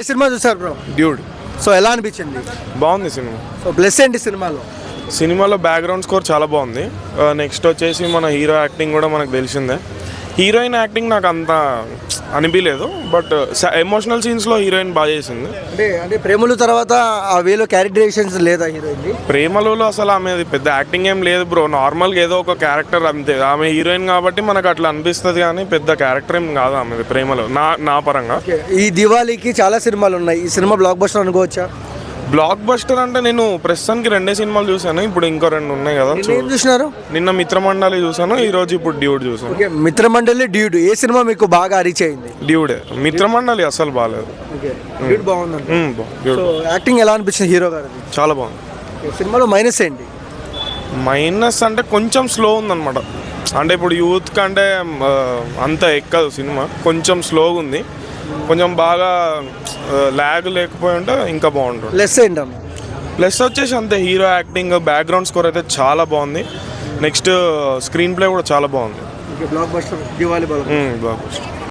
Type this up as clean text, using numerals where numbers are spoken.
ఏ cinema చూసారు bro? Dude so ఎలా అనిపించింది? బాగుంది సినిమా. సో ప్లస్ ఏంటి సినిమాలో బ్యాక్గ్రౌండ్ స్కోర్ చాలా బాగుంది. నెక్స్ట్ వచ్చేసి మన హీరో యాక్టింగ్ కూడా మనకు తెలిసిందే. హీరోయిన్ యాక్టింగ్ నాకు అంత అనిపించలేదు, బట్ ఎమోషనల్ సీన్స్లో హీరోయిన్ బాగా చేసింది. అంటే ప్రేమలు తర్వాత ఆ వేలో క్యారెక్టరైజేషన్స్ లేదా హీరోయిన్? ప్రేమలలో అసలు ఆమెది పెద్ద యాక్టింగ్ ఏం లేదు బ్రో, నార్మల్గా ఏదో ఒక క్యారెక్టర్ అంతే. ఆమె హీరోయిన్ కాబట్టి మనకు అట్లా అనిపిస్తుంది, కానీ పెద్ద క్యారెక్టర్ ఏం కాదు ఆమెది ప్రేమలో నా పరంగా. ఈ దివాళీకి చాలా సినిమాలు ఉన్నాయి, ఈ సినిమా బ్లాక్ బస్టర్ అనుకోవచ్చా? బ్లాక్ బస్టర్ అంటే నేను ప్రస్తుతానికి 2 సినిమాలు చూసాను, ఇప్పుడు ఇంకో 2 ఉన్నాయి కదా. ఏం చూసినారు? నిన్న మిత్రమండలి చూసాను, ఈ రోజు ఇప్పుడు డ్యూడ్ చూసాను. మిత్రమండలి, డ్యూడ్, ఏ సినిమా మీకు బాగా రీచ్ అయింది? డ్యూడే. మిత్రమండలి అసలు బాగాలేదు. డ్యూడ్ బాగుంది. యాక్టింగ్ ఎలా అనిపించింది హీరో గారు? చాలా బాగుంది. సినిమాలో మైనస్ ఏంటి? మైనస్ అంటే కొంచెం స్లో ఉందన్నమాట. అంటే ఇప్పుడు యూత్ కంటే అంత ఎక్కదు సినిమా, కొంచెం స్లోగా ఉంది. కొంచెం బాగా ల్యాగ్ లేకపోయి ఉంటే ఇంకా బాగుంటుంది. ప్లస్ ఏంటమ్మా? ప్లస్ వచ్చేసి అంతే, హీరో యాక్టింగ్, బ్యాక్గ్రౌండ్ స్కోర్ అయితే చాలా బాగుంది. నెక్స్ట్ స్క్రీన్ ప్లే కూడా చాలా బాగుంది. Block buster Diwali block buster.